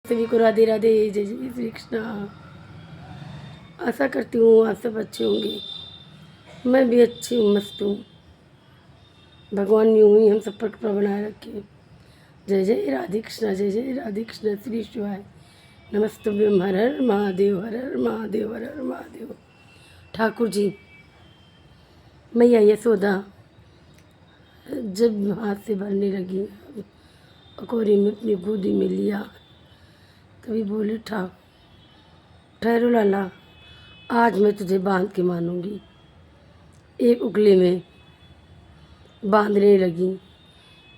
सभी को राधे राधे, जय जय श्री कृष्णा। आशा करती हूँ आप सब अच्छे होंगे। मैं भी अच्छी हूँ, मस्त हूँ। भगवान यूँ ही हम सब पर कृपा बनाए रखे। जय जय राधे कृष्णा, जय जय राधे कृष्णा। श्री शिवाय नमस्तुभ्यम। हर हर महादेव, हर हर महादेव, हर हर महादेव। ठाकुर जी, मैया यशोदा जब हाथ से भरने लगी, अकोरी में अपनी गोदी में लिया, तभी बोले ठहरो लाला, आज मैं तुझे बांध के मानूंगी। एक उगली में बांधने लगी,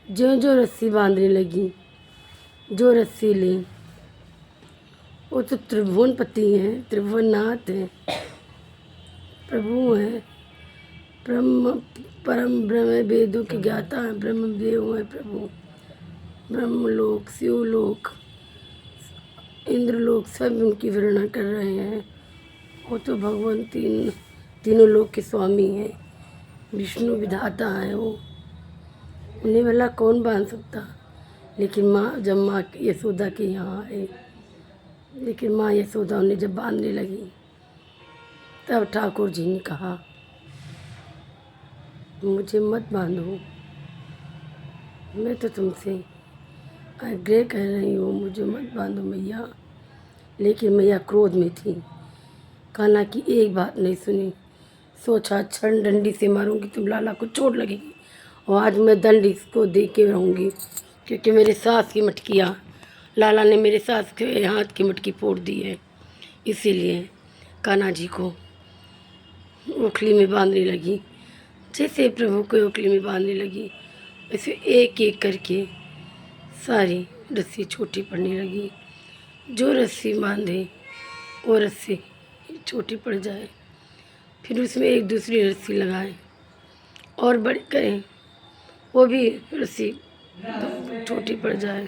जो जो रस्सी बांधने लगी, जो रस्सी ली, वो तो त्रिभुवनपति हैं, त्रिभुवननाथ हैं, प्रभु हैं, परम ब्रह्म वेदों के ज्ञाता हैं, ब्रह्म देव हैं प्रभु। ब्रह्मलोक, शिवलोक, इंद्रलोक सब उनकी वर्णना कर रहे हैं। वो तो भगवान तीनों लोक के स्वामी हैं, विष्णु विधाता है वो। उन्हें भला कौन बांध सकता। लेकिन जब माँ यशोदा के यहाँ आए, लेकिन माँ यशोदा उन्हें जब बांधने लगी, तब ठाकुर जी ने कहा, मुझे मत बांधो, मैं तो तुमसे आग्रह कर रही हूँ, मुझे मत बांधो मैया। लेकिन मैया क्रोध में थी, कान्हा की एक बात नहीं सुनी। सोचा क्षण डंडी से मारूंगी तो लाला को चोट लगेगी, और आज मैं दंड इसको दे के रहूँगी, क्योंकि मेरे सास की मटकियाँ, लाला ने मेरे सास के हाथ की मटकी फोड़ दी है। इसीलिए कान्हा जी को ओखली में बांधने लगी। जैसे प्रभु को ओखली में बांधने लगी, वैसे एक एक करके सारी रस्सी छोटी पड़ने लगी। जो रस्सी बांधे वो रस्सी छोटी पड़ जाए, फिर उसमें एक दूसरी रस्सी लगाएं और बड़ी करें, वो भी रस्सी छोटी पड़ जाए।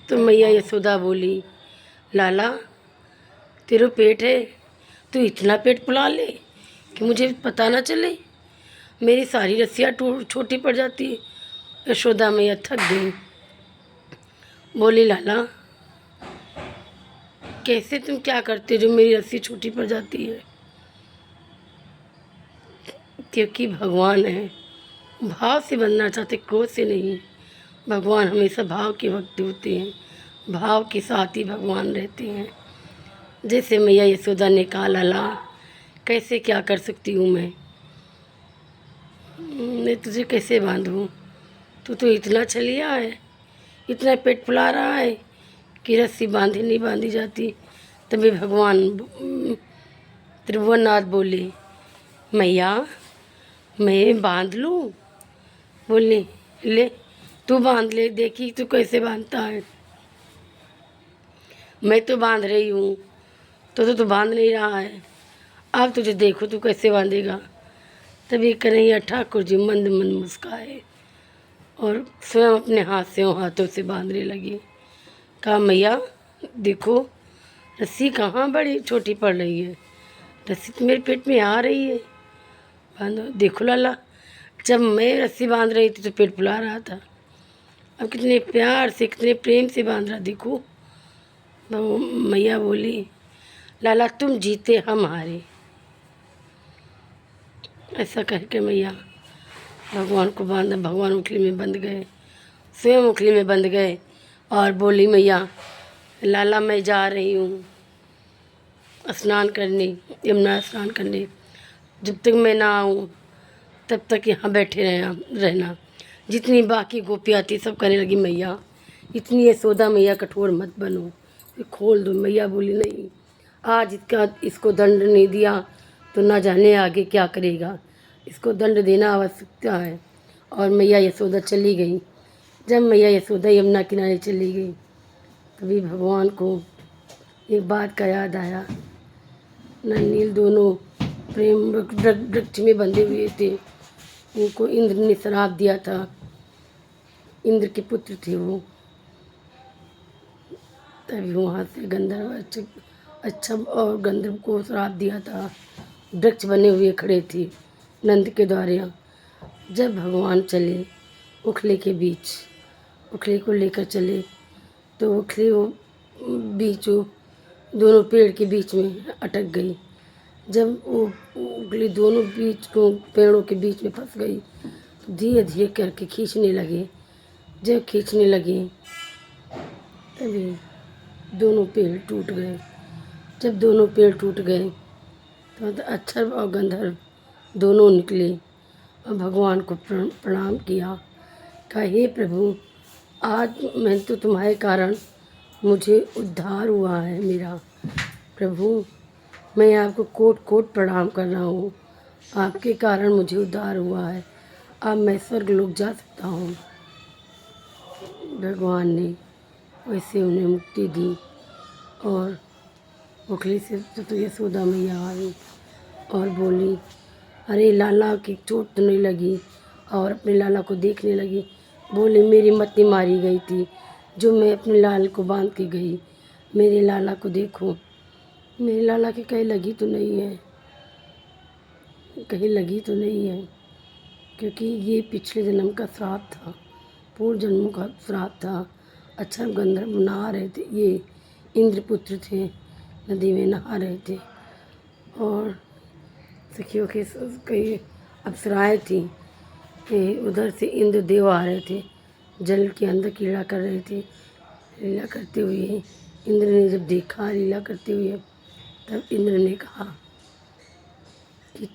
तो मैया यशोदा बोली, लाला तेरा पेट है, तू इतना पेट फुला ले कि मुझे पता ना चले, मेरी सारी रस्सियाँ छोटी पड़ जाती है। यशोदा मैया थक गई, बोली लाला कैसे तुम क्या करते जो मेरी रस्सी छोटी पड़ जाती है। क्योंकि भगवान है, भाव से बनना चाहते, क्रोध से नहीं। भगवान हमेशा भाव के भक्त होते हैं, भाव के साथ ही भगवान रहते हैं। जैसे मैया यशोदा ने कहा, लाला कैसे क्या कर सकती हूँ मैं तुझे कैसे बांधूँ, तू तो इतना छलिया है, इतना पेट फुला रहा है कि रस्सी नहीं बांधी जाती। तभी भगवान त्रिभुवननाथ बोले, मैया मैं बांध लूँ। बोली ले तू बांध ले, देखी तू कैसे बांधता है। मैं तो बांध रही हूँ, तो बांध नहीं रहा है, अब तुझे देखो तू कैसे बांधेगा। तभी कन्हैया ठाकुर जी मंद मंद मुस्काए और स्वयं अपने हाथों से बांधने लगी। कहा, मैया देखो रस्सी कहाँ बड़ी छोटी पड़ रही है, रस्सी तो मेरे पेट में आ रही है, बांधो। देखो लाला, जब मैं रस्सी बांध रही थी तो पेट फुला रहा था, अब कितने प्यार से कितने प्रेम से बांध रहा, देखो। मैया बोली, लाला तुम जीते हम हारे। ऐसा करके मैया भगवान को बांधा, भगवान उखली में बंध गए, स्वयं उखली में बंध गए और बोली, मैया लाला मैं जा रही हूँ स्नान करने, यमुना स्नान करने, जब तक मैं ना आऊँ तब तक यहाँ बैठे रहना। जितनी बाकी गोपियाँ थी सब कहने लगी, मैया इतनी यशोदा मैया कठोर मत बनो, खोल दो। मैया बोली, नहीं, आज इसको दंड नहीं दिया तो ना जाने आगे क्या करेगा, इसको दंड देना आवश्यकता है। और मैया यशोदा चली गई। जब मैया यशोदा यमुना किनारे चली गई, तभी भगवान को एक बात का याद आया। नील दोनों प्रेम वृक्ष में बंधे हुए थे, उनको इंद्र ने श्राप दिया था, इंद्र के पुत्र थे वो। तभी वहाँ से गंधर्व अच्छा और गंधर्व को श्राप दिया था, वृक्ष बने हुए खड़े थे नंद के द्वारा। जब भगवान चले उखले के बीच, उखले को लेकर चले, तो उखले वो बीच वो दोनों पेड़ के बीच में अटक गई। जब वो उंगली दोनों बीच को पेड़ों के बीच में फंस गई तो धीरे धीरे करके खींचने लगे। जब खींचने लगे तभी दोनों पेड़ टूट गए। जब दोनों पेड़ टूट गए तो अक्षर और गंधर्व दोनों निकले और भगवान को प्रणाम किया। कहा, हे प्रभु, आज मैं तो तुम्हारे कारण मुझे उद्धार हुआ है मेरा। प्रभु, मैं आपको कोट कोट प्रणाम कर रहा हूँ। आपके कारण मुझे उद्धार हुआ है। अब मैं स्वर्ग लोक जा सकता हूँ। भगवान ने वैसे उन्हें मुक्ति दी और उखली से तो यशोदा मैया आई और बोली, अरे लाला की चोट तो नहीं लगी? और अपने लाला को देखने लगी। बोले, मेरी मती मारी गई थी जो मैं अपने लाल को बांध के गई। मेरे लाला को देखो। मेरे लाला के कहीं लगी तो नहीं है, कहीं लगी तो नहीं है, क्योंकि ये पिछले जन्म का श्राप था, पूर्व जन्मों का श्राप था। अच्छा गंधर्व नहा रहे थे, ये इंद्रपुत्र थे, नदी में नहा रहे थे और सखियों के कई अप्सराएँ थीं। उधर से इंद्रदेव आ रहे थे, जल के अंदर लीला कर रहे थे। लीला करते हुए इंद्र ने जब देखा लीला करते हुए, तब इंद्र ने कहा कि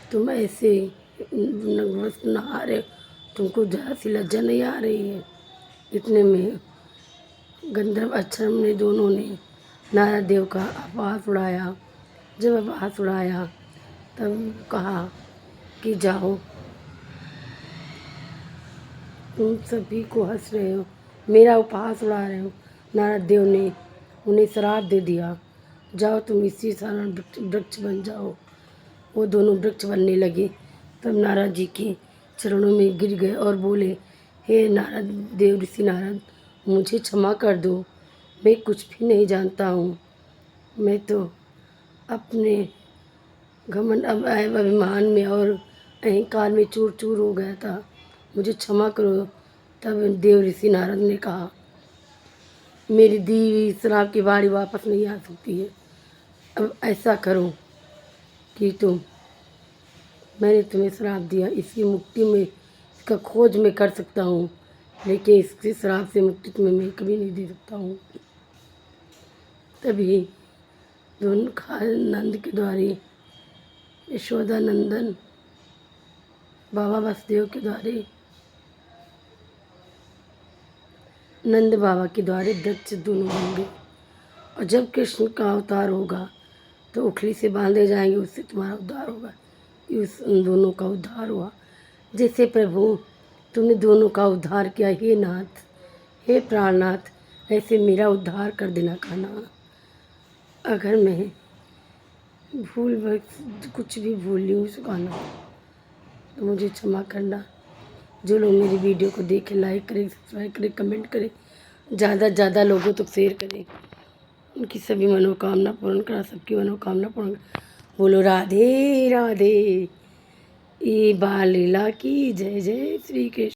तुम ऐसे नहा रहे हो, तुमको जरा सी लज्जा नहीं आ रही है? इतने में गंधर्व अक्षरम ने दोनों ने नारद देव का अपहास उड़ाया। जब अपहास उड़ाया तब कहा कि जाओ, तुम सभी को हंस रहे हो, मेरा उपहास उड़ा रहे हो। नारद देव ने उन्हें श्राप दे दिया, जाओ तुम इसी सारण वृक्ष बन जाओ। वो दोनों वृक्ष बनने लगे। तब नारद जी के चरणों में गिर गए और बोले, हे नारद देव, ऋषि नारद, मुझे क्षमा कर दो। मैं कुछ भी नहीं जानता हूँ। मैं तो अपने घमंड अभिमान में और अहंकार में चूर चूर हो गया था, मुझे क्षमा करो। तब देव ऋषि नारद ने कहा, मेरी दी हुई श्राप की बारी वापस नहीं आ सकती है। अब ऐसा करो कि मैंने तुम्हें श्राप दिया, इसकी मुक्ति में, इसका खोज मैं कर सकता हूँ, लेकिन इसके श्राप से मुक्ति तुम्हें मैं कभी नहीं दे सकता हूँ। तभी दोनों नंद के द्वारे, यशोदा नंदन बाबा वसुदेव के द्वारे, नंद बाबा के द्वारे वृक्ष दोनों बन गए। और जब कृष्ण का अवतार होगा तो उखली से बांधे जाएंगे, उससे तुम्हारा उद्धार होगा। उन दोनों का उद्धार हुआ। जैसे प्रभु तुमने दोनों का उद्धार किया, हे नाथ, हे प्राणनाथ, ऐसे मेरा उद्धार कर देना खाना। अगर मैं कुछ भी भूल ली हूँ सुखाना तो मुझे क्षमा करना। जो लोग मेरी वीडियो को देखें, लाइक करें, सब्सक्राइब करें, कमेंट करें, ज़्यादा से ज़्यादा लोगों तक शेयर करें। उनकी सभी मनोकामना पूर्ण करा, सबकी मनोकामना पूर्ण। बोलो राधे राधे। ये बाल लीला की जय। जय श्री कृष्ण।